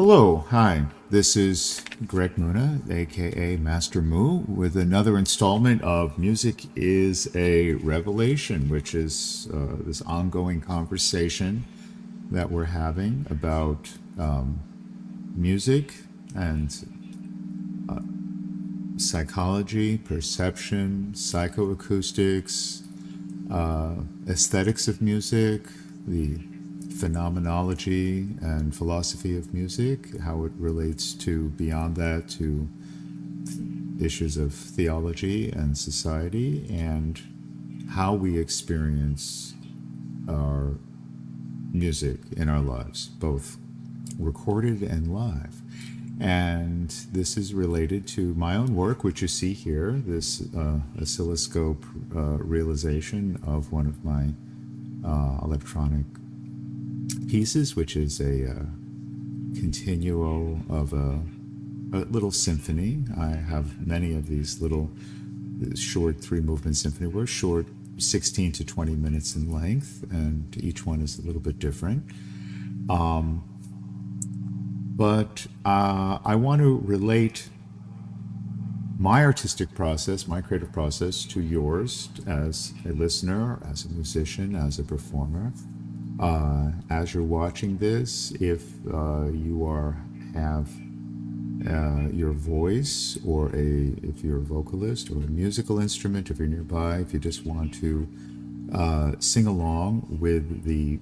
Hello, hi. This is Greg Muna, aka Master Moo, with another installment of Music is a Revelation, which is this ongoing conversation that we're having about music and psychology, perception, psychoacoustics, aesthetics of music, the phenomenology and philosophy of music, how it relates to beyond that to issues of theology and society, and how we experience our music in our lives, both recorded and live. And this is related to my own work, which you see here, this oscilloscope realization of one of my electronic pieces, which is a continuo of a little symphony. I have many of these little short 3-movement symphony works, short 16 to 20 minutes in length, and each one is a little bit different. But I want to relate my artistic process, my creative process, to yours as a listener, as a musician, as a performer. As you're watching this, if you have your voice, or if you're a vocalist or a musical instrument, if you're nearby, if you just want to sing along with the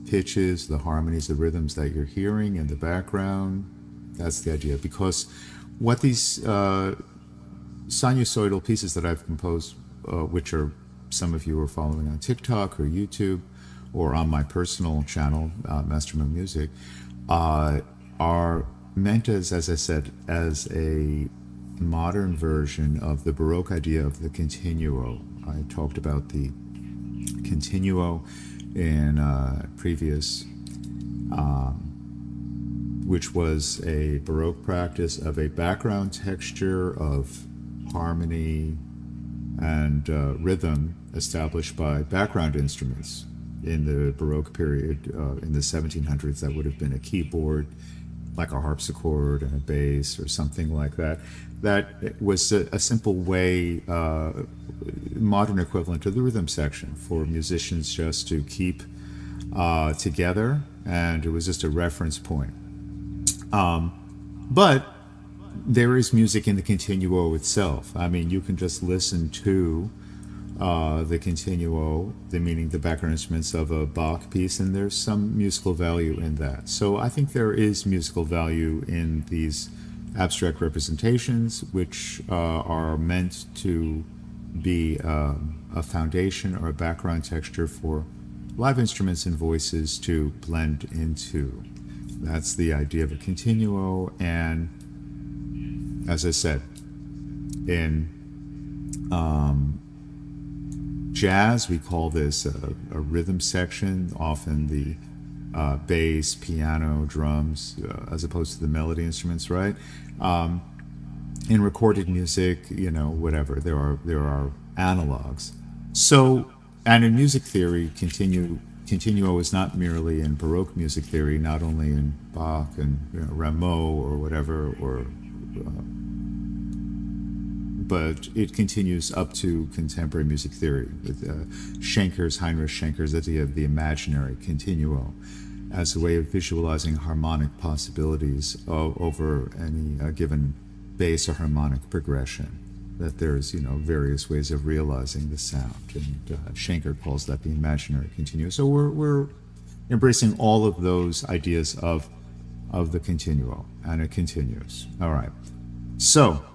pitches, the harmonies, the rhythms that you're hearing in the background, that's the idea. Because what these sinusoidal pieces that I've composed, which are some of you are following on TikTok or YouTube, or on my personal channel, Master Moon Music, are meant as I said, as a modern version of the Baroque idea of the continuo. I talked about the continuo in previous, which was a Baroque practice of a background texture of harmony and rhythm established by background instruments. In the Baroque period, in the 1700s, that would have been a keyboard, like a harpsichord and a bass or something like that. That was a simple way, modern equivalent to the rhythm section for musicians just to keep together, and it was just a reference point. But there is music in the continuo itself. I mean, you can just listen to the continuo, the meaning the background instruments of a Bach piece, and there's some musical value in that. So I think there is musical value in these abstract representations, which are meant to be a foundation or a background texture for live instruments and voices to blend into. That's the idea of a continuo. And as I said, in jazz, we call this a rhythm section, often the bass, piano, drums, as opposed to the melody instruments, right? In recorded music, whatever, there are analogs. So, and in music theory, continuo is not merely in Baroque music theory, not only in Bach and Rameau or whatever, but it continues up to contemporary music theory with Heinrich Schenker's idea of the imaginary continuo as a way of visualizing harmonic possibilities over any given bass or harmonic progression. That there's various ways of realizing the sound, and Schenker calls that the imaginary continuo. So we're embracing all of those ideas of the continuo, and it continues. All right, so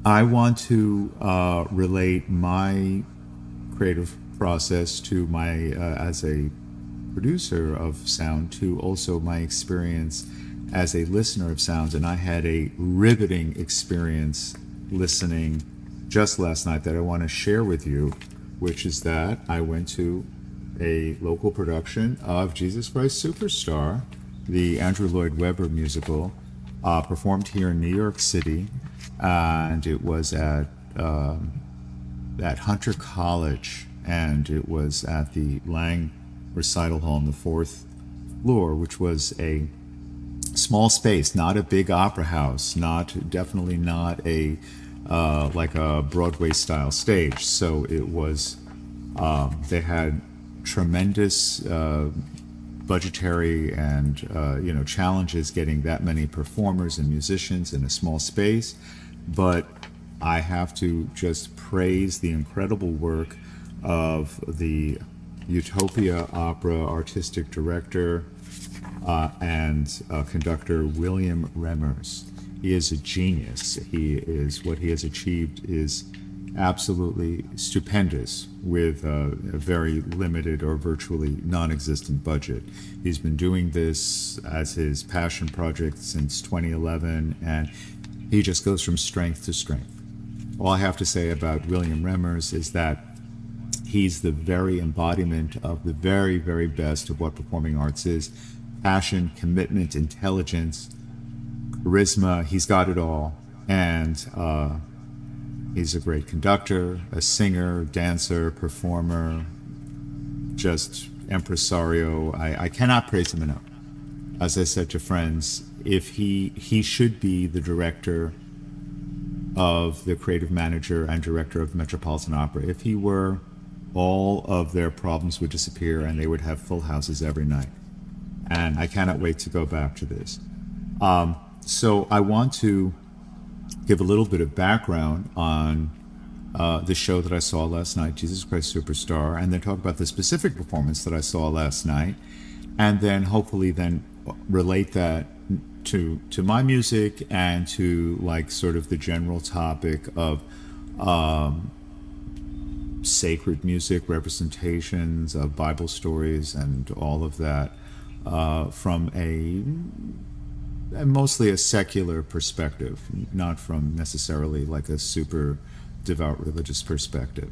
I want to relate my creative process to my, as a producer of sound, to also my experience as a listener of sounds. And I had a riveting experience listening just last night that I want to share with you, which is that I went to a local production of Jesus Christ Superstar, the Andrew Lloyd Webber musical, performed here in New York City. And it was at Hunter College, and it was at the Lang Recital Hall on the 4th floor, which was a small space, not a big opera house, definitely not a like a Broadway style stage. So it was they had tremendous budgetary and challenges getting that many performers and musicians in a small space, but I have to just praise the incredible work of the Utopia Opera artistic director and conductor William Remmers. He is a genius. What he has achieved is absolutely stupendous with a very limited or virtually non-existent budget. He's been doing this as his passion project since 2011, and he just goes from strength to strength. All I have to say about William Remmers is that he's the very embodiment of the very, very best of what performing arts is. Passion, commitment, intelligence, charisma, he's got it all. And he's a great conductor, a singer, dancer, performer, just impresario. I cannot praise him enough. As I said to friends, if he should be the director of the creative manager and director of the Metropolitan Opera. If he were, all of their problems would disappear and they would have full houses every night. And I cannot wait to go back to this. So I want to give a little bit of background on the show that I saw last night, Jesus Christ Superstar, and then talk about the specific performance that I saw last night, and then hopefully then relate that to my music and to like sort of the general topic of sacred music, representations of Bible stories and all of that from mostly a secular perspective, not from necessarily like a super devout religious perspective.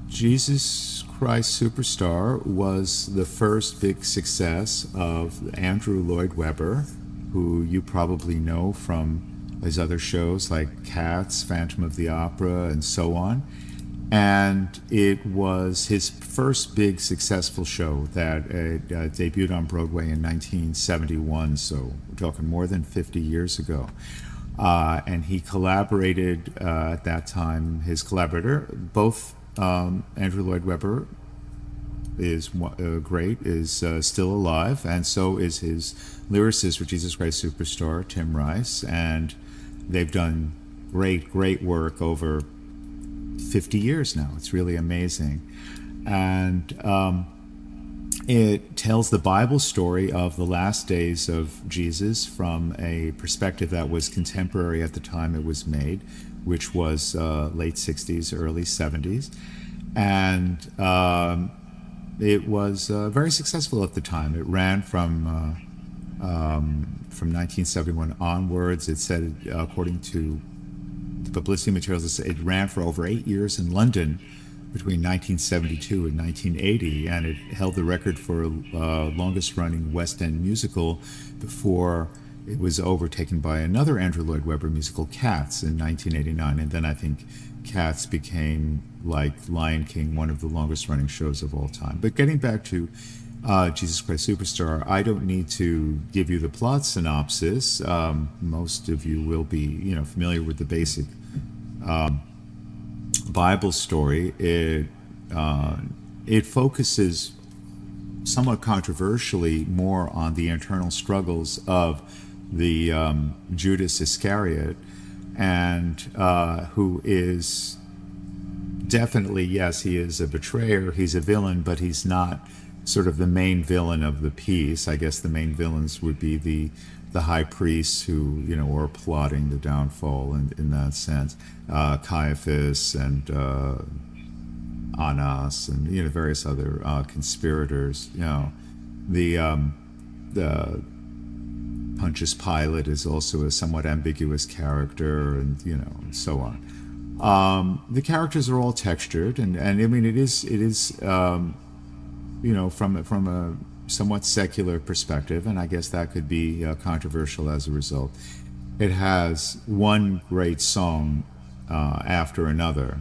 Jesus Christ Superstar was the first big success of Andrew Lloyd Webber, who you probably know from his other shows like Cats, Phantom of the Opera, and so on. And it was his first big successful show that debuted on Broadway in 1971, so we're talking more than 50 years ago. And he collaborated at that time, his collaborator, both Andrew Lloyd Webber is great, is still alive, and so is his lyricist for Jesus Christ Superstar, Tim Rice, and they've done great work over 50 years now. It's really amazing. And it tells the Bible story of the last days of Jesus from a perspective that was contemporary at the time it was made, which was late 60s, early 70s. And it was very successful at the time. It ran from 1971 onwards. It said, according to the publicity materials, it ran for over 8 years in London between 1972 and 1980, and it held the record for longest running West End musical before it was overtaken by another Andrew Lloyd Webber musical, Cats, in 1989. And then I think Cats became, like Lion King, one of the longest running shows of all time. But getting back to Jesus Christ Superstar, I don't need to give you the plot synopsis. Most of you will be, familiar with the basic Bible story. It focuses somewhat controversially more on the internal struggles of the Judas Iscariot, and who is definitely, yes, he is a betrayer, he's a villain, but he's not sort of the main villain of the piece. I guess the main villains would be the high priests who, are plotting the downfall in that sense. Caiaphas and Annas and, various other conspirators. The Pontius Pilate is also a somewhat ambiguous character, and, and so on. The characters are all textured, and I mean, it is from a somewhat secular perspective, and I guess that could be controversial as a result. It has one great song after another,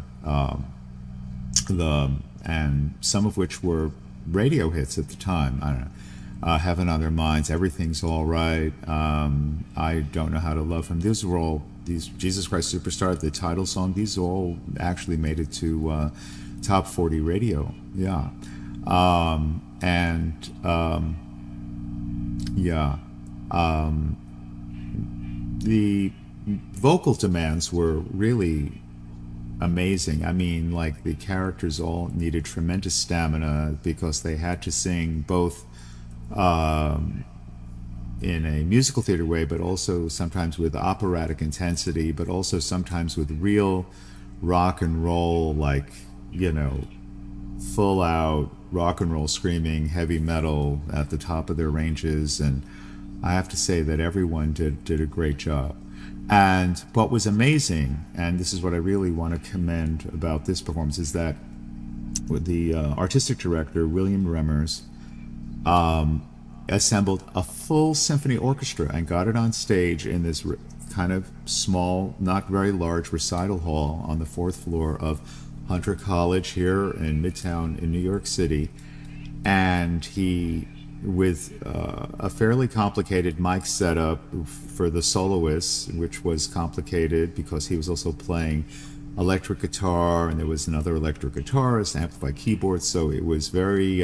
and some of which were radio hits at the time. I don't know. Heaven on Their Minds, Everything's All Right, I Don't Know How to Love Him. These were all, these Jesus Christ Superstar, the title song, these all actually made it to top 40 radio. Yeah. The vocal demands were really amazing. I mean, like, the characters all needed tremendous stamina because they had to sing both in a musical theater way, but also sometimes with operatic intensity, but also sometimes with real rock and roll, like, you know, full out rock and roll screaming heavy metal at the top of their ranges. And I have to say that everyone did a great job. And what was amazing, and this is what I really want to commend about this performance, is that with the artistic director, William Remmers, assembled a full symphony orchestra and got it on stage in this kind of small, not very large recital hall on the 4th floor of Hunter College here in Midtown in New York City. And he, with a fairly complicated mic setup for the soloists, which was complicated because he was also playing electric guitar, and there was another electric guitarist, amplified keyboards, so it was very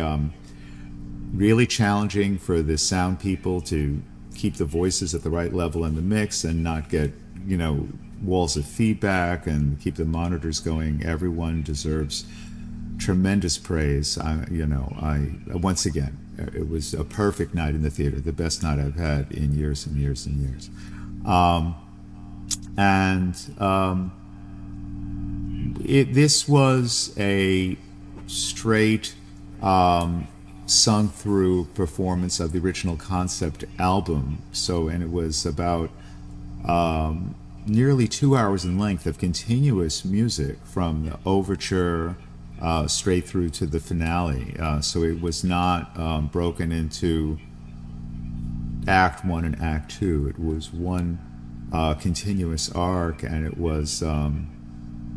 really challenging for the sound people to keep the voices at the right level in the mix and not get, you know, walls of feedback, and keep the monitors going. Everyone deserves tremendous praise. Once again, it was a perfect night in the theater, the best night I've had in years and years and years. This was a straight sung through performance of the original concept album. And it was about nearly 2 hours in length of continuous music from the overture straight through to the finale. So it was not broken into Act 1 and Act 2. It was one continuous arc, and it was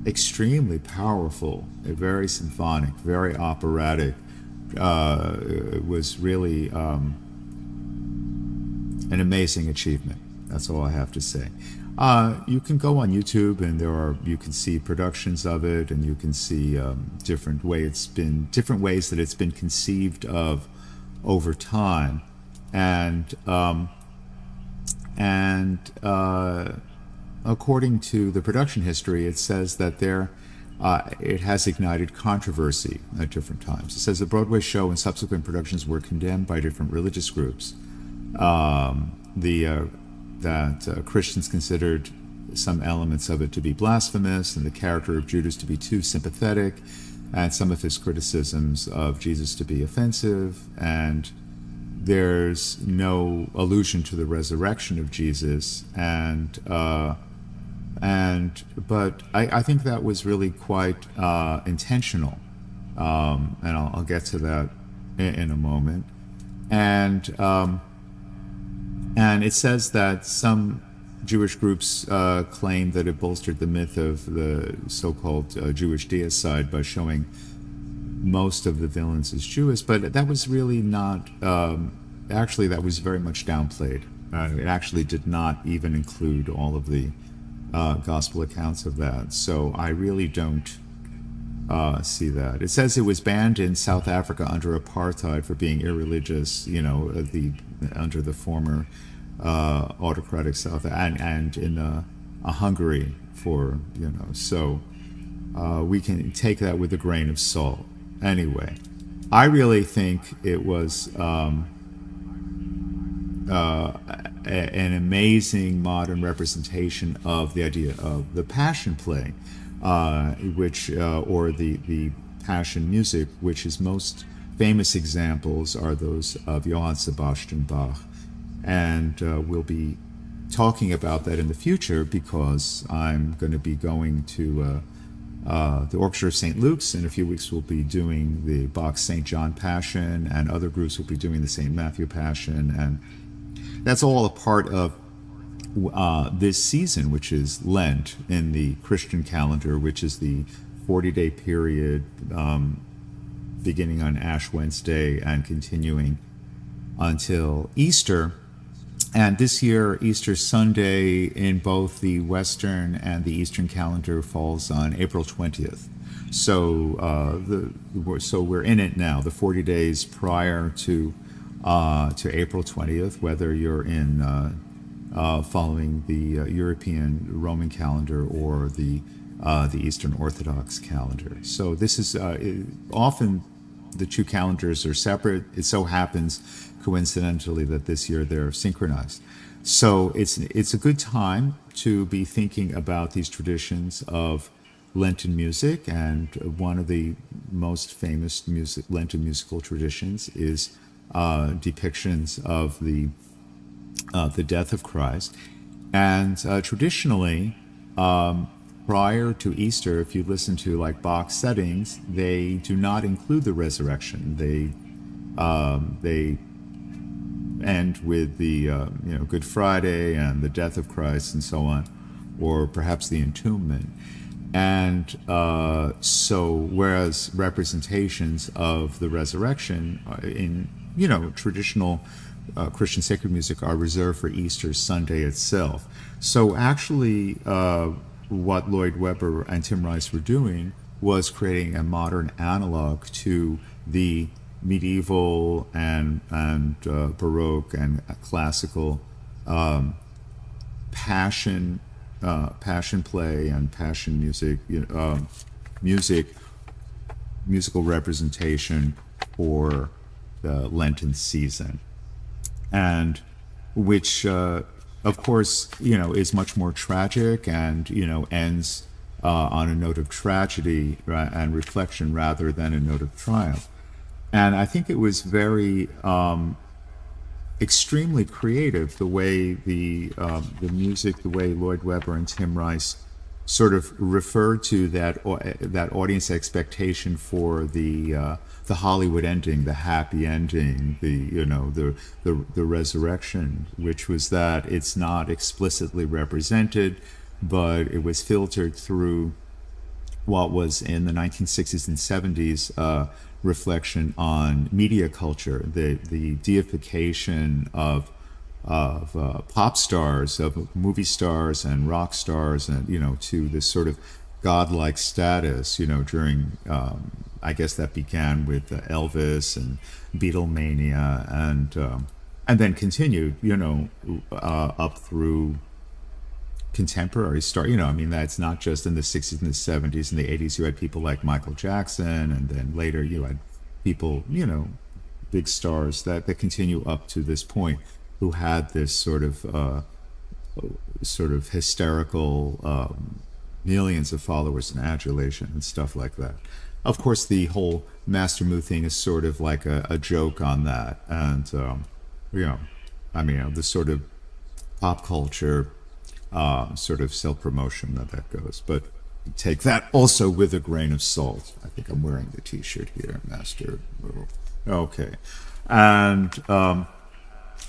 extremely powerful, very symphonic, very operatic. It was really an amazing achievement. That's all I have to say. You can go on YouTube, and you can see productions of it, and you can see different ways that it's been conceived of over time, and according to the production history, it says that it has ignited controversy at different times. It says the Broadway show and subsequent productions were condemned by different religious groups. That Christians considered some elements of it to be blasphemous, and the character of Judas to be too sympathetic, and some of his criticisms of Jesus to be offensive, and there's no allusion to the resurrection of Jesus, but I think that was really quite intentional, and I'll get to that in a moment. And it says that some Jewish groups claim that it bolstered the myth of the so-called Jewish deicide by showing most of the villains as Jewish, but that was really not, actually that was very much downplayed. It actually did not even include all of the gospel accounts of that, so I really don't see that. It says it was banned in South Africa under apartheid for being irreligious, under the former autocratic South, and in Hungary for, so we can take that with a grain of salt. Anyway, I really think it was an amazing modern representation of the idea of the Passion Play, which or the Passion music, which his most famous examples are those of Johann Sebastian Bach, and we'll be talking about that in the future because I'm going to be going to the Orchestra of St. Luke's. In a few weeks we'll be doing the Bach St. John Passion, and other groups will be doing the St. Matthew Passion, and that's all a part of this season, which is Lent in the Christian calendar, which is the 40-day period beginning on Ash Wednesday and continuing until Easter. And this year, Easter Sunday in both the Western and the Eastern calendar falls on April 20th. So we're in it now, the 40 days prior to April 20th, whether you're in following the European Roman calendar or the Eastern Orthodox calendar. So this is often the two calendars are separate. It so happens coincidentally that this year they're synchronized. So it's a good time to be thinking about these traditions of Lenten music, and one of the most famous Lenten musical traditions is depictions of the death of Christ. And traditionally, prior to Easter, if you listen to like Bach settings, they do not include the resurrection. They end with the Good Friday and the death of Christ and so on, or perhaps the entombment. And so, whereas representations of the resurrection in traditional Christian sacred music are reserved for Easter Sunday itself. So actually, what Lloyd Webber and Tim Rice were doing was creating a modern analog to the medieval and Baroque and classical passion play and passion music, musical representation for the Lenten season, and which, of course, is much more tragic and ends on a note of tragedy and reflection rather than a note of triumph. And I think it was very extremely creative the way the music, the way Lloyd Webber and Tim Rice sort of referred to that audience expectation for the Hollywood ending, the happy ending, the resurrection, which was that it's not explicitly represented, but it was filtered through what was in the 1960s and 70s reflection on media culture, the deification of pop stars, of movie stars and rock stars, and to this sort of godlike status. During I guess that began with Elvis and Beatlemania, and then continued up through contemporary star. That's not just in the 60s and the 70s and the 80s. You had people like Michael Jackson, and then later you had people, big stars that continue up to this point, who had this sort of hysterical millions of followers and adulation and stuff like that. Of course, the whole Master Mu thing is sort of like a joke on that, and the sort of pop culture sort of self-promotion that goes. But take that also with a grain of salt. I think I'm wearing the T-shirt here, Master Mu. Okay, and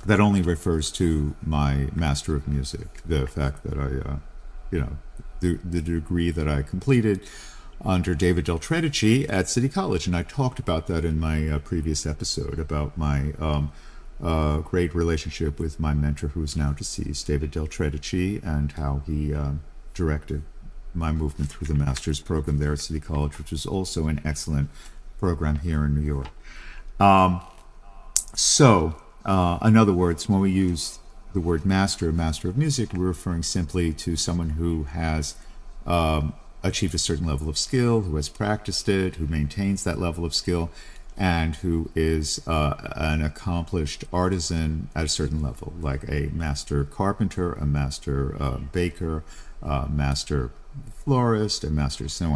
that only refers to my Master of Music, the fact that I, the degree that I completed under David Del Tredici at City College, and I talked about that in my previous episode about my great relationship with my mentor, who is now deceased, David Del Tredici, and how he directed my movement through the master's program there at City College, which is also an excellent program here in New York. In other words, when we use the word master of music, we're referring simply to someone who has achieved a certain level of skill, who has practiced it, who maintains that level of skill, and who is an accomplished artisan at a certain level, like a master carpenter, a master baker, master florist, a master so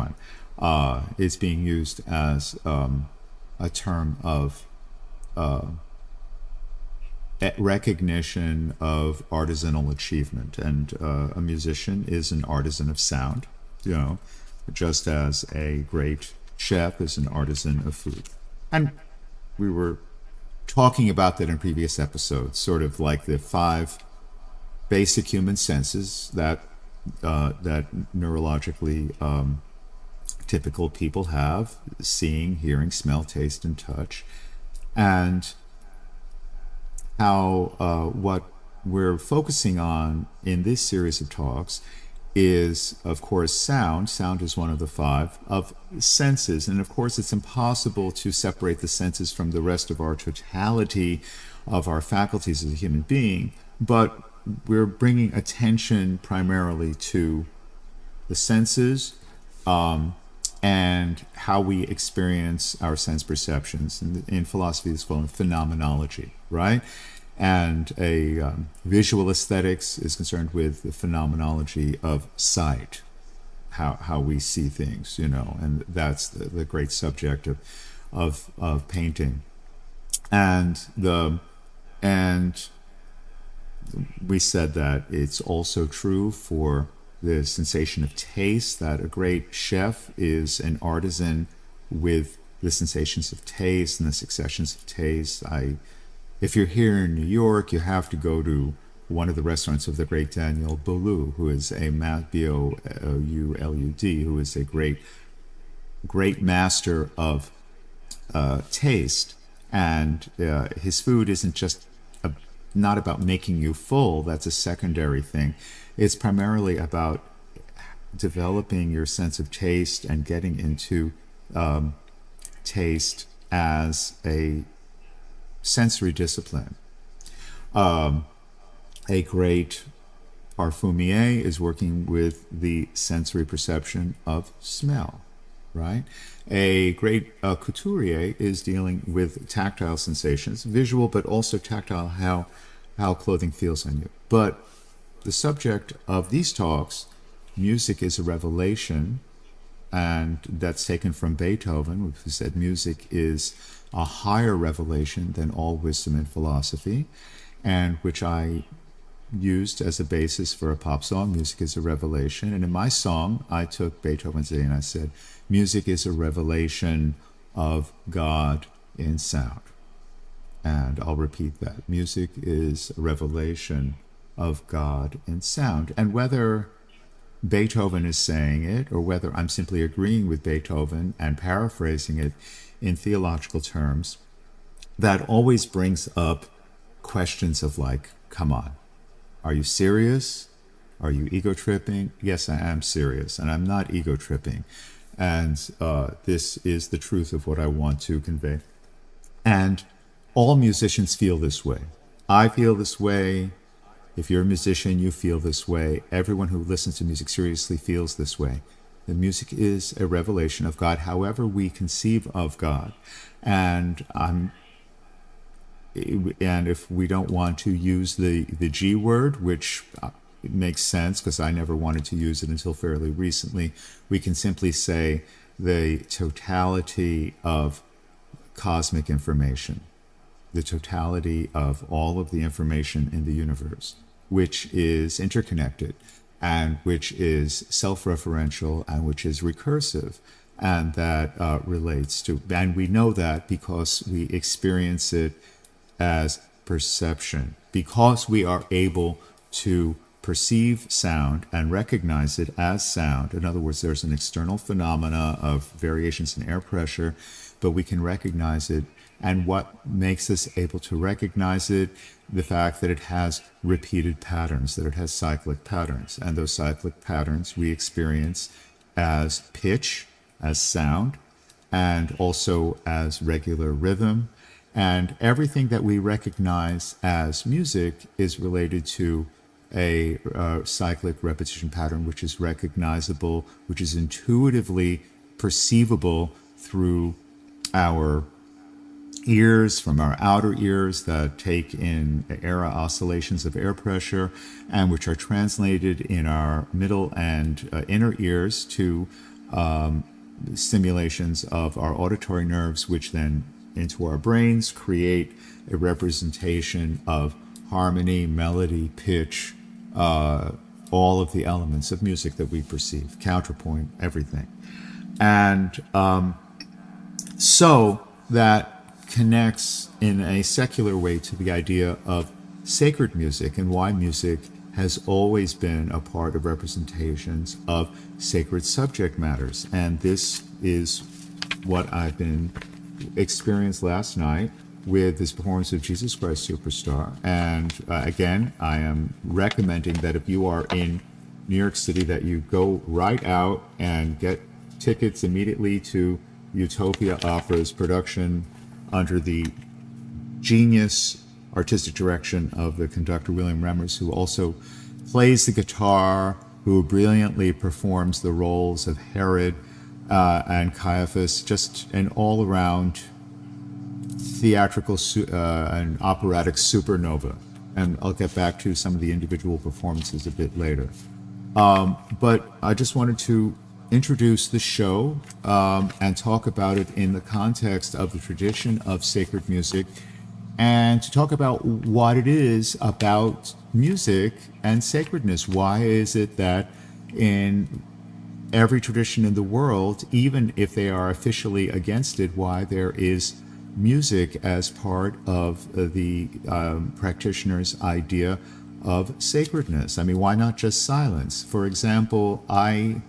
on. It's being used as a term of recognition of artisanal achievement, and a musician is an artisan of sound, just as a great chef is an artisan of food. And we were talking about that in previous episodes, sort of like the 5 basic human senses that neurologically typical people have: seeing, hearing, smell, taste, and touch. And how what we're focusing on in this series of talks is, of course, sound. Sound is one of the five of senses. And of course, it's impossible to separate the senses from the rest of our totality of our faculties as a human being. But we're bringing attention primarily to the senses, and how we experience our sense perceptions. In philosophy, it's called phenomenology, right? And a visual aesthetics is concerned with the phenomenology of sight, how we see things, and that's the great subject of painting. And we said that it's also true for the sensation of taste, that a great chef is an artisan with the sensations of taste and the successions of taste. If you're here in New York, you have to go to one of the restaurants of the great Daniel Boulud, who is a B-O-U-L-U-D, who is a great master of taste. And his food isn't just not about making you full. That's a secondary thing. It's primarily about developing your sense of taste and getting into taste as a sensory discipline. A great parfumier is working with the sensory perception of smell, right? A great couturier is dealing with tactile sensations, visual, but also tactile, how clothing feels on you. But the subject of these talks, music is a revelation, and that's taken from Beethoven, who said music is a higher revelation than all wisdom and philosophy, and which I used as a basis for a pop song. Music is a revelation. And in my song, I took Beethoven's idea and I said, music is a revelation of God in sound. And I'll repeat that. Music is a revelation of God in sound. And whether Beethoven is saying it, or whether I'm simply agreeing with Beethoven and paraphrasing it in theological terms, that always brings up questions of like, come on, are you serious? Are you ego tripping? Yes, I am serious, and I'm not ego tripping. And this is the truth of what I want to convey. And all musicians feel this way. I feel this way. If you're a musician, you feel this way. Everyone who listens to music seriously feels this way. The music is a revelation of God, however we conceive of God. And if we don't want to use the G word, which makes sense because I never wanted to use it until fairly recently, we can simply say the totality of cosmic information, the totality of all of the information in the universe, which is interconnected and which is self-referential and which is recursive, and that relates to, and we know that because we experience it as perception, because we are able to perceive sound and recognize it as sound. In other words, there's an external phenomena of variations in air pressure, but we can recognize it. And what makes us able to recognize it? The fact that it has repeated patterns, that it has cyclic patterns. And those cyclic patterns we experience as pitch, as sound, and also as regular rhythm. And everything that we recognize as music is related to a cyclic repetition pattern, which is recognizable, which is intuitively perceivable through our ears, from our outer ears that take in air oscillations of air pressure, and which are translated in our middle and inner ears to stimulations of our auditory nerves, which then into our brains create a representation of harmony, melody, pitch, all of the elements of music that we perceive, counterpoint, everything. And so that connects in a secular way to the idea of sacred music and why music has always been a part of representations of sacred subject matters. And this is what I've been experienced last night with this performance of Jesus Christ Superstar. And again, I am recommending that if you are in New York City, that you go right out and get tickets immediately to Utopia Opera's production under the genius artistic direction of the conductor William Remmers, who also plays the guitar, who brilliantly performs the roles of Herod and Caiaphas, just an all-around theatrical and operatic supernova. And I'll get back to some of the individual performances a bit later. But I just wanted to introduce the show and talk about it in the context of the tradition of sacred music, and to talk about what it is about music and sacredness. Why is it that in every tradition in the world, even if they are officially against it, why there is music as part of the practitioner's idea of sacredness? I mean, why not just silence? For example, I'm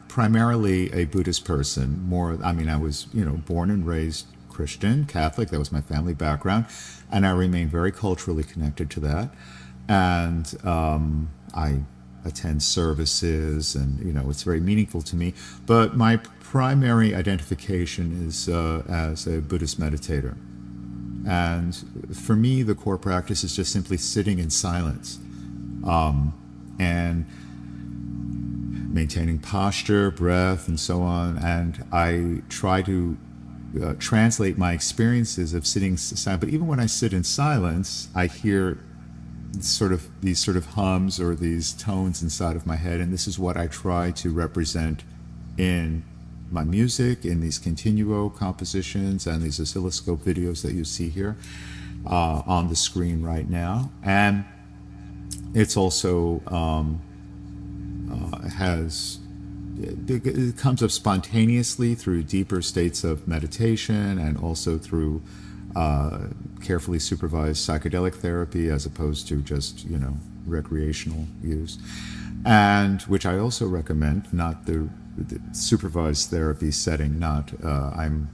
primarily a Buddhist person. I was, born and raised Christian, Catholic. That was my family background, and I remain very culturally connected to that. And I attend services, and it's very meaningful to me. But my primary identification is as a Buddhist meditator. And for me, the core practice is just simply sitting in silence and maintaining posture, breath, and so on. And I try to translate my experiences of sitting silent. But even when I sit in silence, I hear these sort of hums or these tones inside of my head. And this is what I try to represent in my music, in these continuo compositions and these oscilloscope videos that you see here on the screen right now. And it's also it comes up spontaneously through deeper states of meditation, and also through carefully supervised psychedelic therapy, as opposed to just recreational use, and which I also recommend, not the supervised therapy setting, not I'm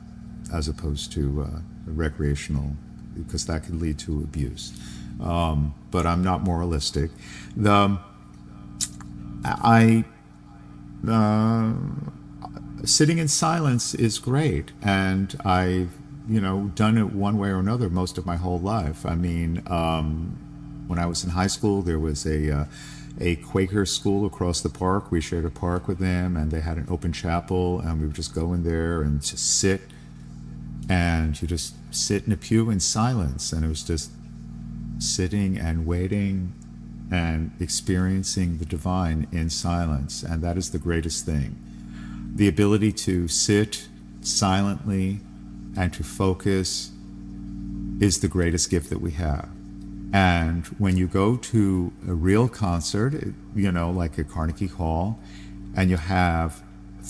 as opposed to recreational, because that could lead to abuse. But I'm not moralistic. Sitting in silence is great, and I've done it one way or another most of my whole life. I mean, when I was in high school, there was a Quaker school across the park. We shared a park with them, and they had an open chapel, and we would just go in there and just sit, and you just sit in a pew in silence, and it was just sitting and waiting and experiencing the divine in silence. And that is the greatest thing. The ability to sit silently and to focus is the greatest gift that we have. And when you go to a real concert, like at Carnegie Hall, and you have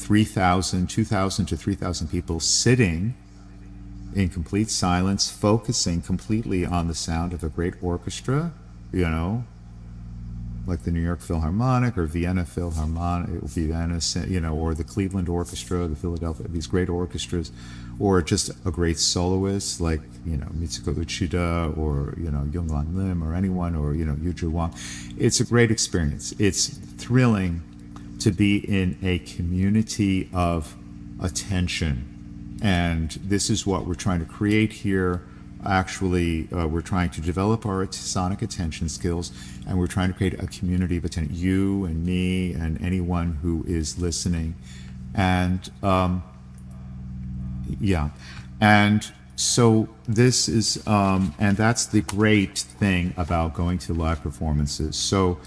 2,000 to 3,000 people sitting in complete silence, focusing completely on the sound of a great orchestra, like the New York Philharmonic or Vienna Philharmonic, or the Cleveland Orchestra, the Philadelphia, these great orchestras, or just a great soloist like, Mitsuko Uchida or, Junglan Lim or anyone, or, Yuju Wang. It's a great experience. It's thrilling to be in a community of attention. And this is what we're trying to create here. Actually, we're trying to develop our sonic attention skills, and we're trying to create a community of attention, you and me and anyone who is listening. And and so this is, and that's the great thing about going to live performances. So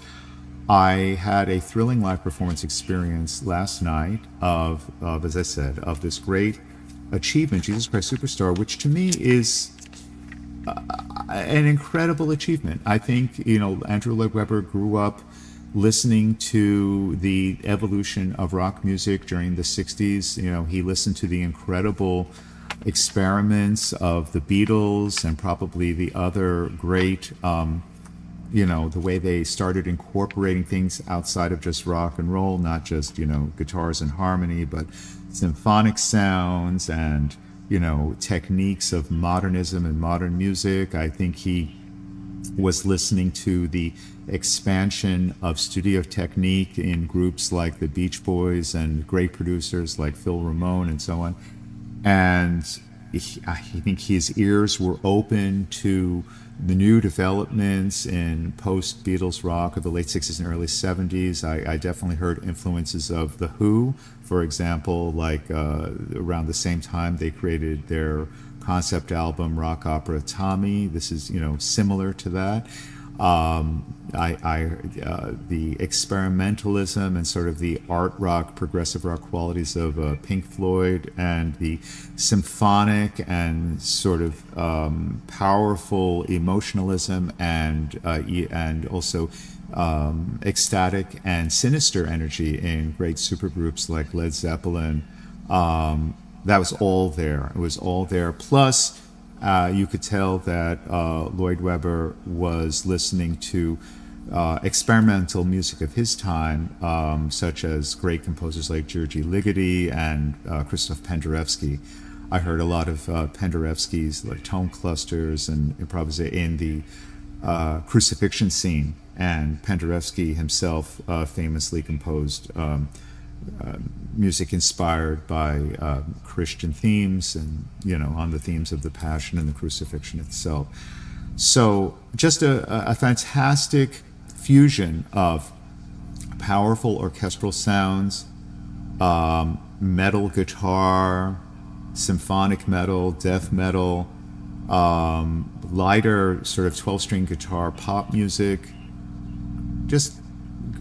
I had a thrilling live performance experience last night of as I said, of this great achievement, Jesus Christ Superstar, which to me is an incredible achievement. I think, Andrew Lloyd Webber grew up listening to the evolution of rock music during the 60s. He listened to the incredible experiments of the Beatles and probably the other great, the way they started incorporating things outside of just rock and roll, not just, guitars and harmony, but symphonic sounds and, techniques of modernism and modern music. I think he was listening to the expansion of studio technique in groups like the Beach Boys and great producers like Phil Ramone and so on. And I think his ears were open to the new developments in post-Beatles rock of the late 60s and early 70s. I definitely heard influences of The Who, for example, like around the same time they created their concept album rock opera Tommy. This is similar to that. The experimentalism and sort of the art rock, progressive rock qualities of Pink Floyd, and the symphonic and sort of powerful emotionalism and also ecstatic and sinister energy in great supergroups like Led Zeppelin. That was all there. It was all there. Plus, you could tell that Lloyd Webber was listening to experimental music of his time, such as great composers like György Ligeti and Krzysztof Penderecki. I heard a lot of Penderecki's like tone clusters and improvisation in the crucifixion scene, and Penderecki himself famously composed music inspired by Christian themes and on the themes of the Passion and the crucifixion itself. So just a fantastic fusion of powerful orchestral sounds, metal guitar, symphonic metal, death metal, lighter sort of 12-string guitar pop music, just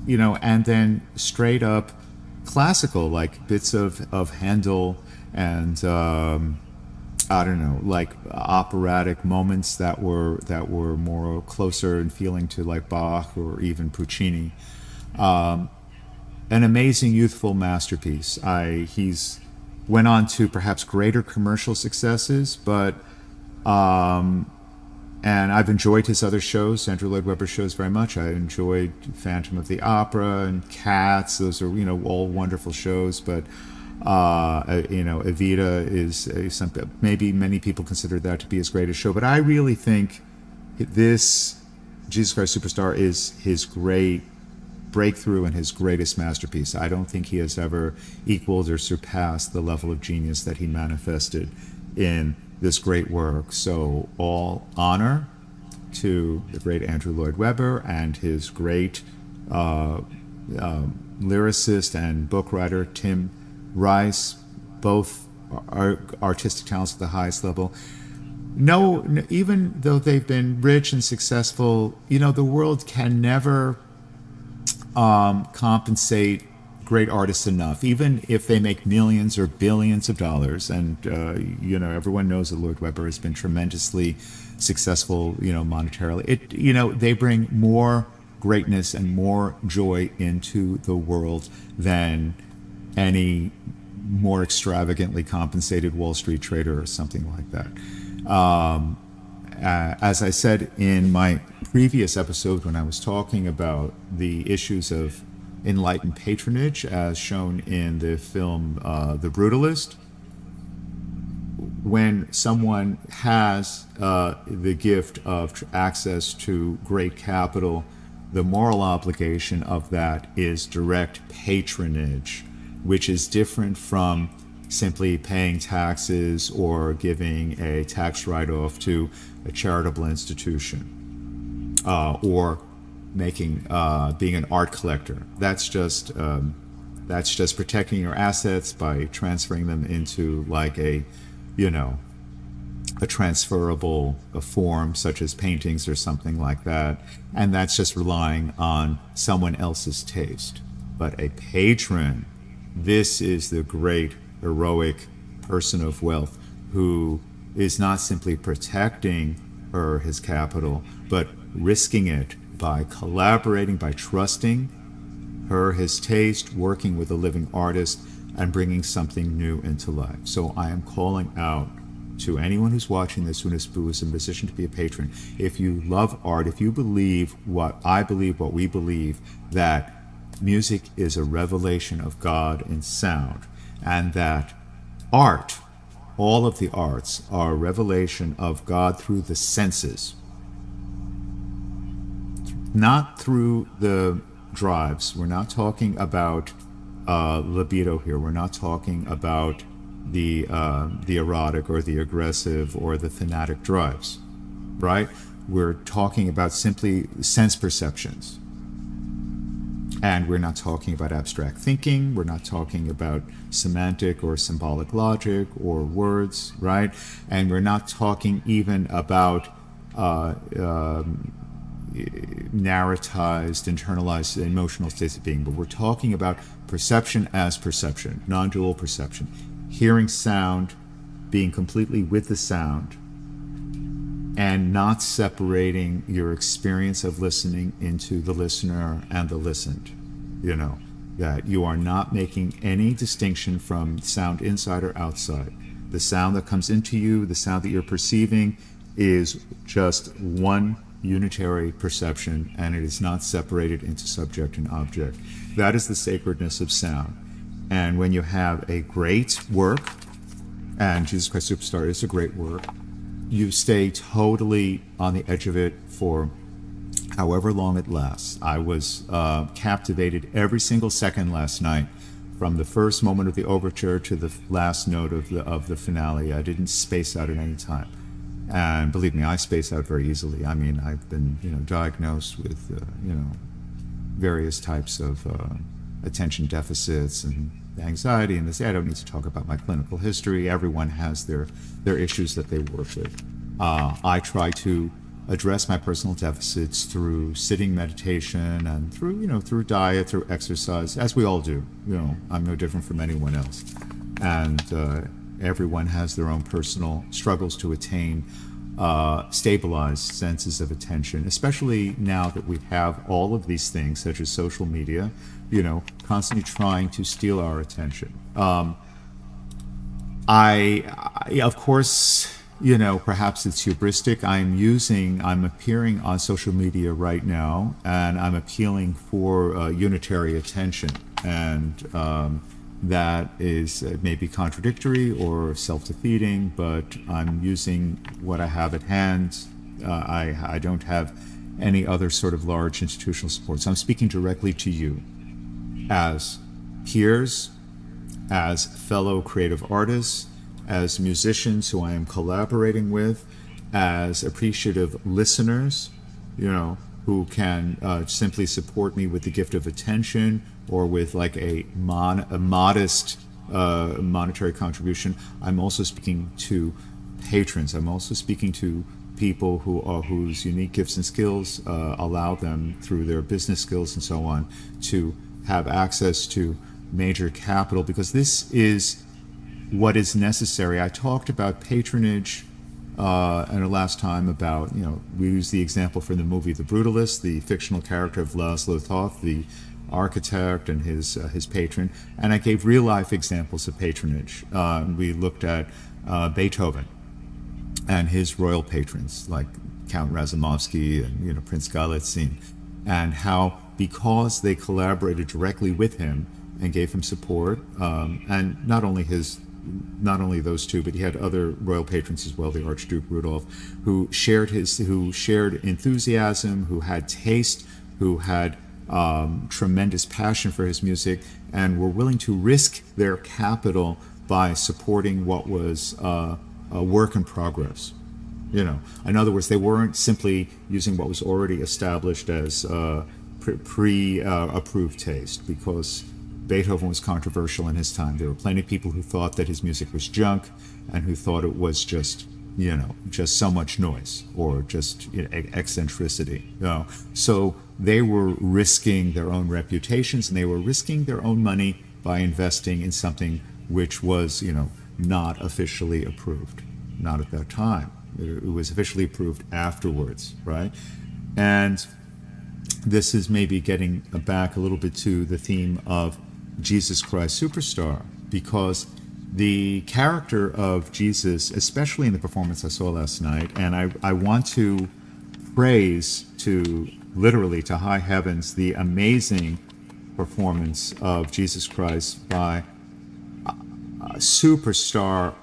and then straight up classical, like bits of Handel and like operatic moments that were more closer in feeling to like Bach or even Puccini. An amazing youthful masterpiece. He's went on to perhaps greater commercial successes, but and I've enjoyed his other shows, Andrew Lloyd Webber shows, very much. I enjoyed Phantom of the Opera and Cats. Those are, all wonderful shows. But, Evita is something, maybe many people consider that to be his greatest show. But I really think this Jesus Christ Superstar is his great breakthrough and his greatest masterpiece. I don't think he has ever equaled or surpassed the level of genius that he manifested in this great work. So all honor to the great Andrew Lloyd Webber and his great lyricist and book writer Tim Rice, both are artistic talents at the highest level. No, even though they've been rich and successful, the world can never compensate great artists enough, even if they make millions or billions of dollars. And everyone knows that Lloyd Webber has been tremendously successful, monetarily. They bring more greatness and more joy into the world than any more extravagantly compensated Wall Street trader or something like that. As I said in my previous episode when I was talking about the issues of enlightened patronage as shown in the film The Brutalist, when someone has the gift of access to great capital, the moral obligation of that is direct patronage, which is different from simply paying taxes or giving a tax write-off to a charitable institution, or making being an art collector. That's just protecting your assets by transferring them into like a transferable form, such as paintings or something like that, and that's just relying on someone else's taste. But a patron, this is the great heroic person of wealth who is not simply protecting his capital, but risking it by collaborating, by trusting his taste, working with a living artist, and bringing something new into life. So I am calling out to anyone who's watching this who is a musician to be a patron. If you love art, if you believe what I believe, what we believe, that music is a revelation of God in sound, and that art, all of the arts, are a revelation of God through the senses, not through the drives. We're not talking about libido here. We're not talking about the erotic or the aggressive or the fanatic drives, right? We're talking about simply sense perceptions. And we're not talking about abstract thinking. We're not talking about semantic or symbolic logic or words, right? And we're not talking even about narratized, internalized emotional states of being, but we're talking about perception as perception, non-dual perception. Hearing sound, being completely with the sound, and not separating your experience of listening into the listener and the listened. You know, that you are not making any distinction from sound inside or outside. The sound that comes into you, the sound that you're perceiving, is just one unitary perception, and it is not separated into subject and object. That is the sacredness of sound. And when you have a great work, and Jesus Christ Superstar is a great work, you stay totally on the edge of it for however long it lasts. I was captivated every single second last night, from the first moment of the overture to the last note of the finale. I didn't space out at any time. And believe me, I space out very easily. I mean, I've been, diagnosed with, various types of attention deficits and anxiety and this. I don't need to talk about my clinical history. Everyone has their issues that they work with. I try to address my personal deficits through sitting meditation and through diet, through exercise, as we all do. I'm no different from anyone else. And everyone has their own personal struggles to attain stabilized senses of attention, especially now that we have all of these things, such as social media, constantly trying to steal our attention. I of course, perhaps it's hubristic. I'm appearing on social media right now, and I'm appealing for unitary attention. And that is maybe contradictory or self-defeating, but I'm using what I have at hand. I don't have any other sort of large institutional support. So I'm speaking directly to you as peers, as fellow creative artists, as musicians who I am collaborating with, as appreciative listeners, who can simply support me with the gift of attention or with like a modest monetary contribution. I'm also speaking to patrons. I'm also speaking to people whose unique gifts and skills allow them, through their business skills and so on, to have access to major capital, because this is what is necessary. I talked about patronage and last time about, we use the example from the movie The Brutalist, the fictional character of Laszlo Toth, the architect and his patron, and I gave real life examples of patronage. We looked at Beethoven and his royal patrons like Count Razumovsky and Prince Galitzin, and how, because they collaborated directly with him and gave him support, and not only those two, but he had other royal patrons as well, the Archduke Rudolph, who shared enthusiasm, who had taste, who had tremendous passion for his music, and were willing to risk their capital by supporting what was a work in progress. In other words, they weren't simply using what was already established as pre-approved taste, because Beethoven was controversial in his time. There were plenty of people who thought that his music was junk and who thought it was just so much noise or just eccentricity. So they were risking their own reputations, and they were risking their own money by investing in something which was, not officially approved. Not at that time. It was officially approved afterwards, right? And this is maybe getting back a little bit to the theme of Jesus Christ Superstar, because the character of Jesus, especially in the performance I saw last night, and I want to praise to literally to high heavens the amazing performance of Jesus Christ by a superstar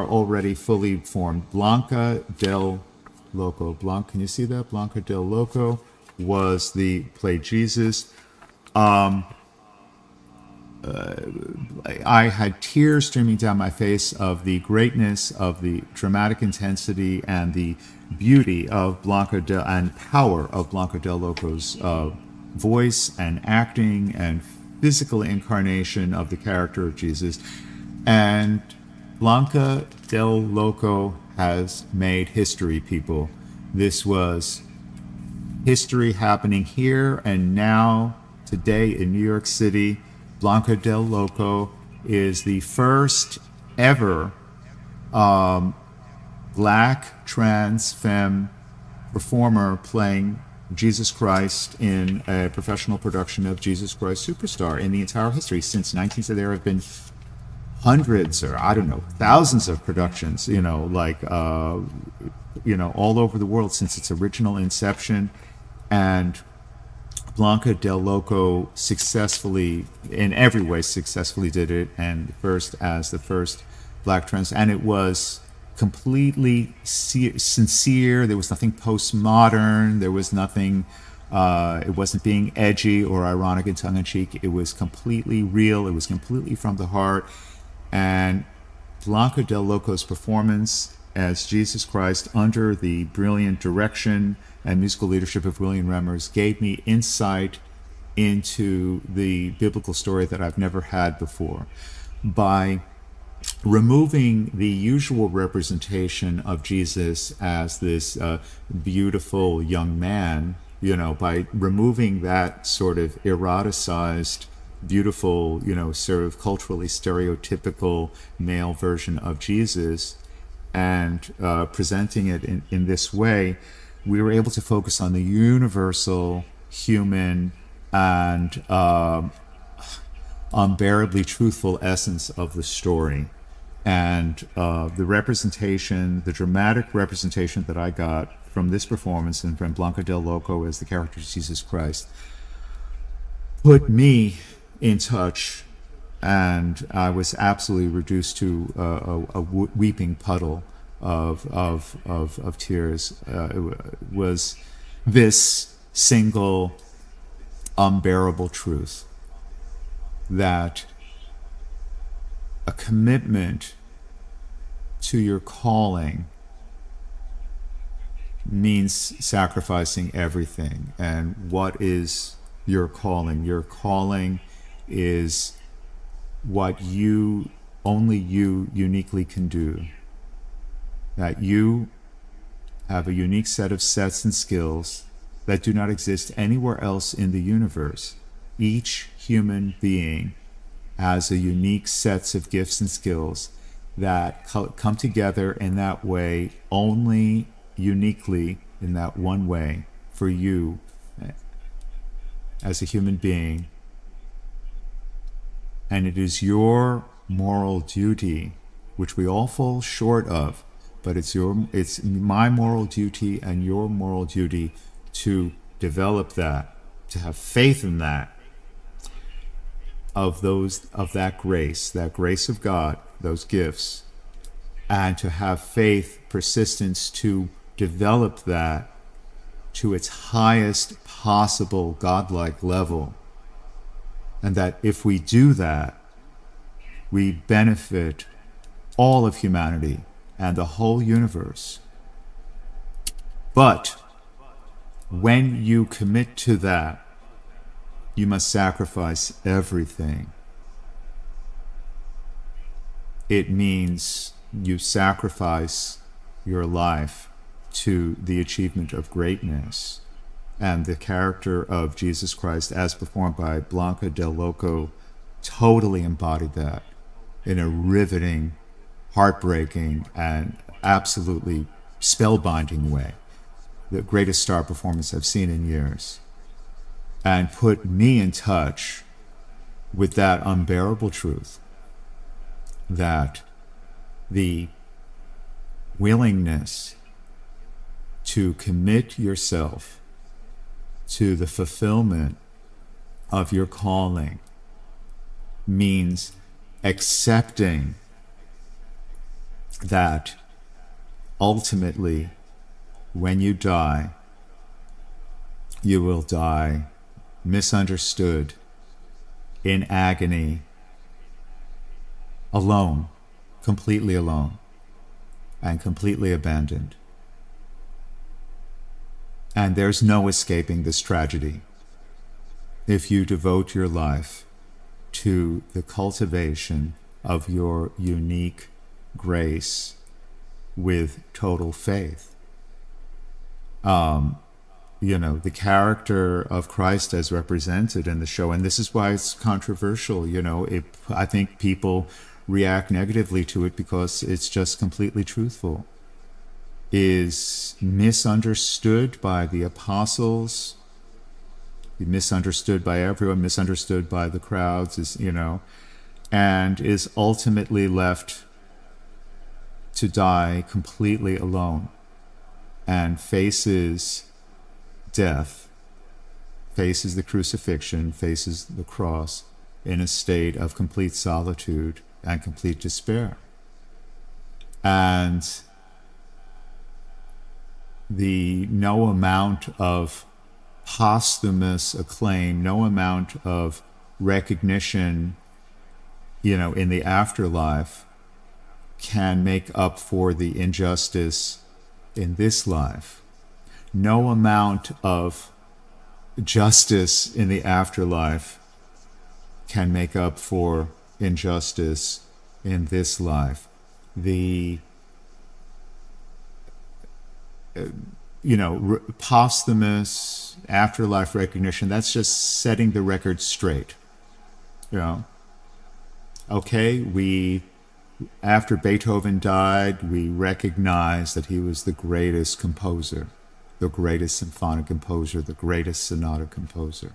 already fully formed, Blanca del Loco. Blanca, can you see that? Blanca del Loco played Jesus. I had tears streaming down my face of the greatness, of the dramatic intensity, and the beauty of and power of Blanca del Loco's voice and acting and physical incarnation of the character of Jesus. And Blanca del Loco has made history, people. This was history happening here and now, today in New York City. Blanca del Loco is the first ever black trans femme performer playing Jesus Christ in a professional production of Jesus Christ Superstar in the entire history since 1970. There have been hundreds, or I don't know, thousands of productions, all over the world since its original inception. And Blanca del Loco successfully, in every way, successfully did it, and as the first black trans, and it was completely sincere. There was nothing postmodern. There was nothing. It wasn't being edgy or ironic and tongue-in-cheek. It was completely real. It was completely from the heart. And Blanca del Loco's performance as Jesus Christ, under the brilliant direction and musical leadership of William Remmers, gave me insight into the biblical story that I've never had before. By removing the usual representation of Jesus as this beautiful young man, by removing that sort of eroticized, beautiful, sort of culturally stereotypical male version of Jesus, and presenting it in this way, we were able to focus on the universal, human, and unbearably truthful essence of the story. And the representation, the dramatic representation that I got from this performance and from Blanca del Loco as the character of Jesus Christ, put me in touch, and I was absolutely reduced to a weeping puddle of tears. It was this single unbearable truth that a commitment to your calling means sacrificing everything. And what is your calling? Your calling is what only you uniquely can do. That you have a unique set of sets and skills that do not exist anywhere else in the universe. Each human being has a unique sets of gifts and skills that come together in that way, only uniquely in that one way for you as a human being. And it is your moral duty, which we all fall short of, but it's my moral duty and your moral duty to develop that, to have faith in that, of that grace of God, those gifts, and to have faith, persistence to develop that to its highest possible godlike level. And that if we do that, we benefit all of humanity and the whole universe. But when you commit to that, you must sacrifice everything. It means you sacrifice your life to the achievement of greatness. And the character of Jesus Christ, as performed by Blanca del Loco, totally embodied that in a riveting, heartbreaking, and absolutely spellbinding way. The greatest star performance I've seen in years. And put me in touch with that unbearable truth that the willingness to commit yourself to the fulfillment of your calling means accepting that ultimately, when you die, you will die misunderstood, in agony, alone, completely alone, and completely abandoned. And there's no escaping this tragedy if you devote your life to the cultivation of your unique grace with total faith. The character of Christ as represented in the show, and this is why it's controversial, I think people react negatively to it because it's just completely truthful, is misunderstood by the apostles, misunderstood by everyone, misunderstood by the crowds, and is ultimately left to die completely alone and faces death, faces the crucifixion, faces the cross in a state of complete solitude and complete despair. And no amount of posthumous acclaim, no amount of recognition, in the afterlife can make up for the injustice in this life. No amount of justice in the afterlife can make up for injustice in this life. Posthumous afterlife recognition, that's just setting the record straight. Okay, after Beethoven died, we recognized that he was the greatest composer, the greatest symphonic composer, the greatest sonata composer.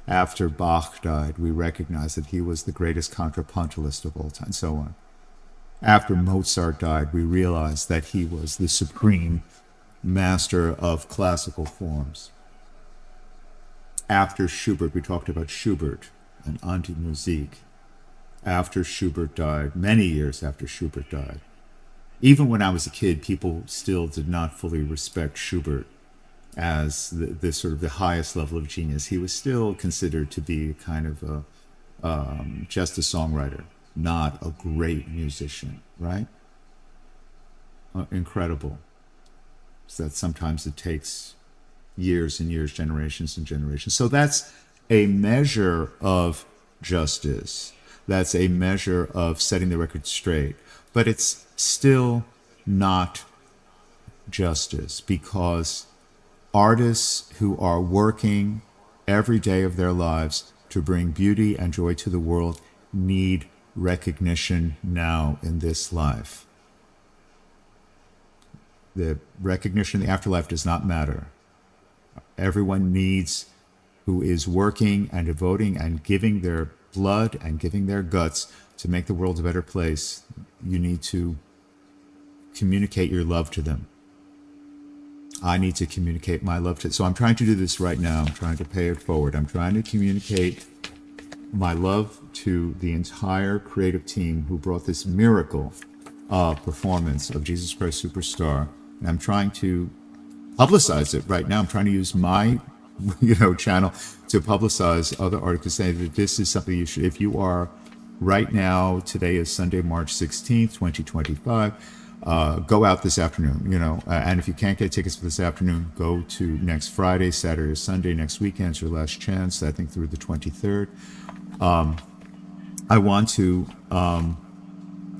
After Bach died, we recognized that he was the greatest contrapuntist of all time, and so on. After Mozart died, we realized that he was the supreme master of classical forms. After Schubert, we talked about Schubert and Anti-Musik. After Schubert died, many years after Schubert died, even when I was a kid, people still did not fully respect Schubert as the sort of the highest level of genius. He was still considered to be kind of just a songwriter, not a great musician, right? Incredible. So that sometimes it takes years and years, generations and generations. So that's a measure of justice. That's a measure of setting the record straight. But it's still not justice, because artists who are working every day of their lives to bring beauty and joy to the world need recognition now in this life. The recognition in the afterlife does not matter. Everyone needs, who is working and devoting and giving their blood and giving their guts to make the world a better place, you need to communicate your love to them. I need to communicate my love to them. So I'm trying to do this right now. I'm trying to pay it forward. I'm trying to communicate my love to the entire creative team who brought this miracle performance of Jesus Christ Superstar. And I'm trying to publicize it right now. I'm trying to use my channel to publicize other artists, to say that this is something you should, if you are right now, today is Sunday, March 16th, 2025, go out this afternoon, and if you can't get tickets for this afternoon, go to next Friday, Saturday, or Sunday, next weekend's your last chance, I think through the 23rd. I want to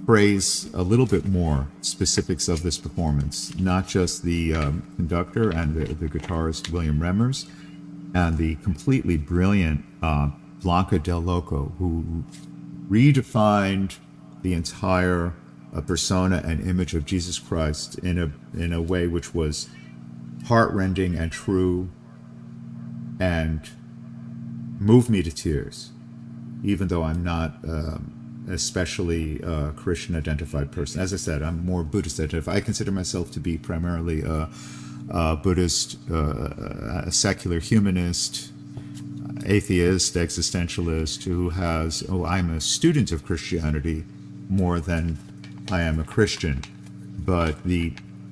praise a little bit more specifics of this performance, not just the conductor and the guitarist William Remmers, and the completely brilliant Blanca Del Loco, who redefined the entire persona and image of Jesus Christ in a way which was heartrending and true, and moved me to tears, even though I'm not especially a Christian identified person. As I said, I'm more Buddhist identified. I consider myself to be primarily a Buddhist, a secular humanist, atheist, existentialist who has, I'm a student of Christianity more than I am a Christian. But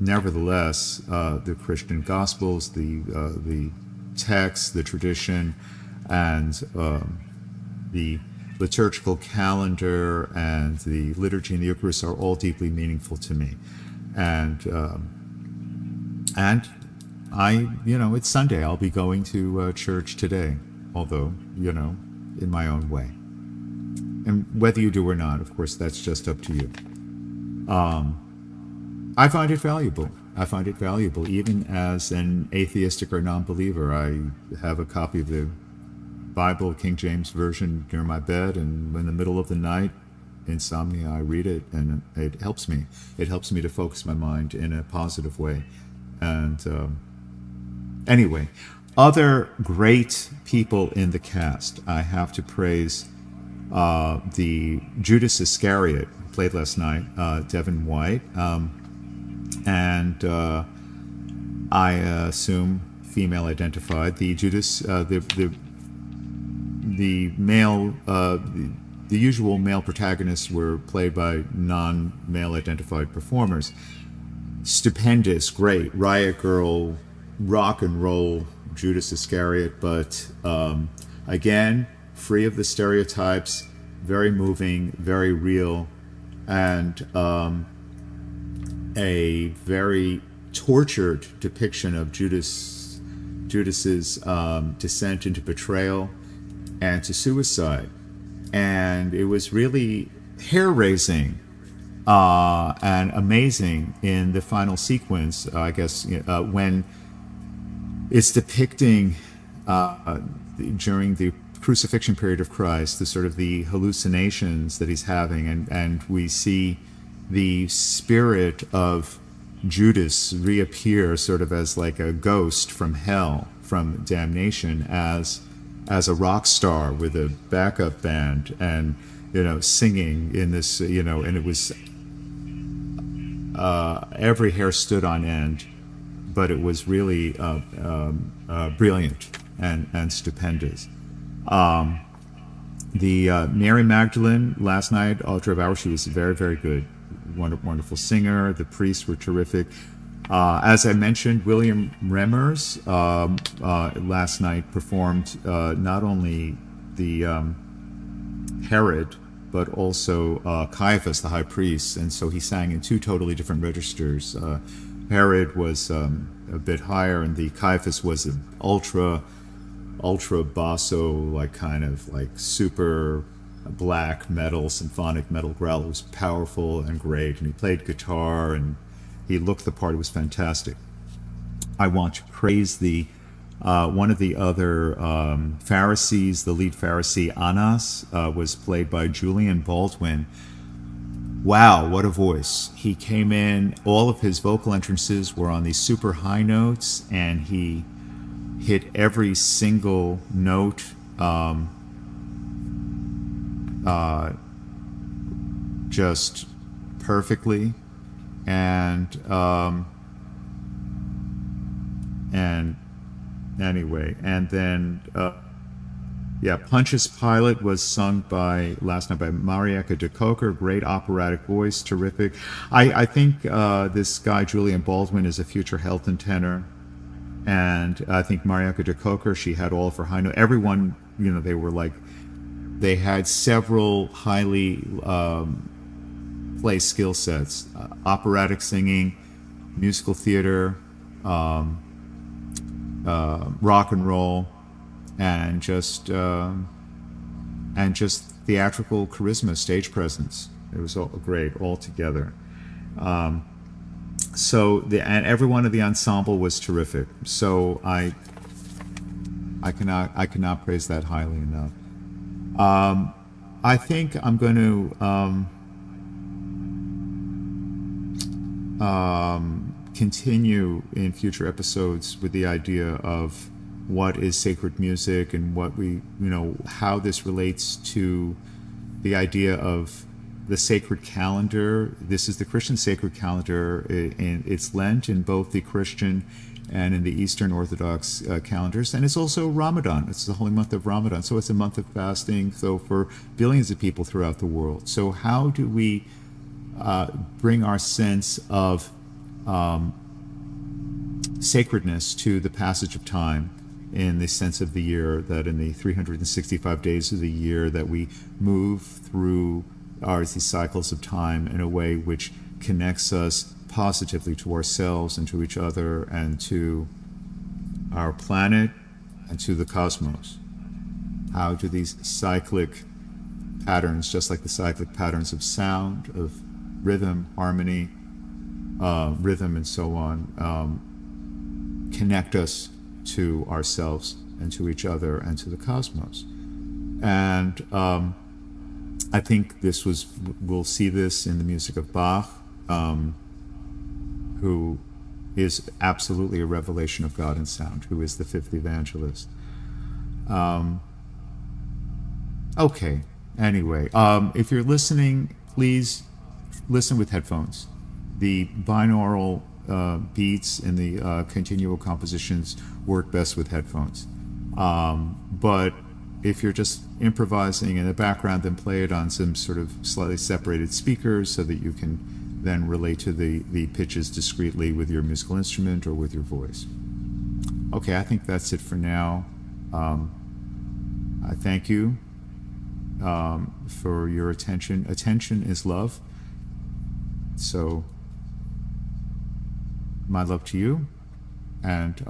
nevertheless, the Christian Gospels, the text, the tradition, and the liturgical calendar and the liturgy and the Eucharist are all deeply meaningful to me. And I, it's Sunday. I'll be going to church today, although, in my own way. And whether you do or not, of course, that's just up to you. I find it valuable. I find it valuable, even as an atheistic or non-believer. I have a copy of the Bible, King James Version, near my bed, and in the middle of the night, insomnia, I read it, and it helps me. It helps me to focus my mind in a positive way. And anyway, other great people in the cast. I have to praise the Judas Iscariot, who played last night, Devin White, and I assume female identified. The Judas, the male, the usual male protagonists were played by non-male identified performers. Stupendous, great, riot girl, rock and roll Judas Iscariot, but again, free of the stereotypes, very moving, very real, and a very tortured depiction of Judas's descent into betrayal and to suicide. And it was really hair-raising and amazing in the final sequence, I guess, when it's depicting during the crucifixion period of Christ, the sort of the hallucinations that he's having, and we see the spirit of Judas reappear sort of as like a ghost from hell, from damnation, as a rock star with a backup band and singing in this, and it was every hair stood on end, but it was really brilliant and stupendous. The Mary Magdalene last night, Audrey Bauer, she was very, very good. Wonderful singer. The priests were terrific. As I mentioned, William Remmers last night performed not only the Herod, but also Caiaphas, the high priest, and so he sang in two totally different registers. Herod was a bit higher, and the Caiaphas was an ultra basso, like kind of like super black metal, symphonic metal growl. It was powerful and great, and he played guitar, and he looked the part. It was fantastic. I want to praise the one of the other Pharisees, the lead Pharisee, Annas, was played by Julian Baldwin. Wow, what a voice. He came in, all of his vocal entrances were on these super high notes, and he hit every single note just perfectly. And anyway, and then Pontius Pilate was sung last night by Marieka de Coker, great operatic voice, terrific. I think this guy Julian Baldwin is a future Helton tenor, and I think Marieka de Coker, she had all of her high note. Everyone, they were like, they had several highly play skill sets, operatic singing, musical theater, rock and roll, and just theatrical charisma, stage presence. It was all great all together. And every one of the ensemble was terrific. So I cannot praise that highly enough. I think I'm going to continue in future episodes with the idea of what is sacred music and what how this relates to the idea of the sacred calendar. This is the Christian sacred calendar, and it's Lent in both the Christian and in the Eastern Orthodox calendars, and it's also Ramadan. It's the holy month of Ramadan, so it's a month of fasting. So for billions of people throughout the world. So how do we bring our sense of sacredness to the passage of time, in the sense of the year, that in the 365 days of the year that we move through these cycles of time in a way which connects us positively to ourselves and to each other and to our planet and to the cosmos? How do these cyclic patterns, just like the cyclic patterns of sound, of rhythm, harmony, rhythm and so on, connect us to ourselves and to each other and to the cosmos? And I think we'll see this in the music of Bach, who is absolutely a revelation of God in sound, who is the fifth evangelist. Okay, anyway, if you're listening, please listen with headphones. The binaural beats and the continual compositions work best with headphones. But if you're just improvising in the background, then play it on some sort of slightly separated speakers so that you can then relate to the pitches discreetly with your musical instrument or with your voice. Okay, I think that's it for now. I thank you for your attention. Attention is love. So, my love to you, and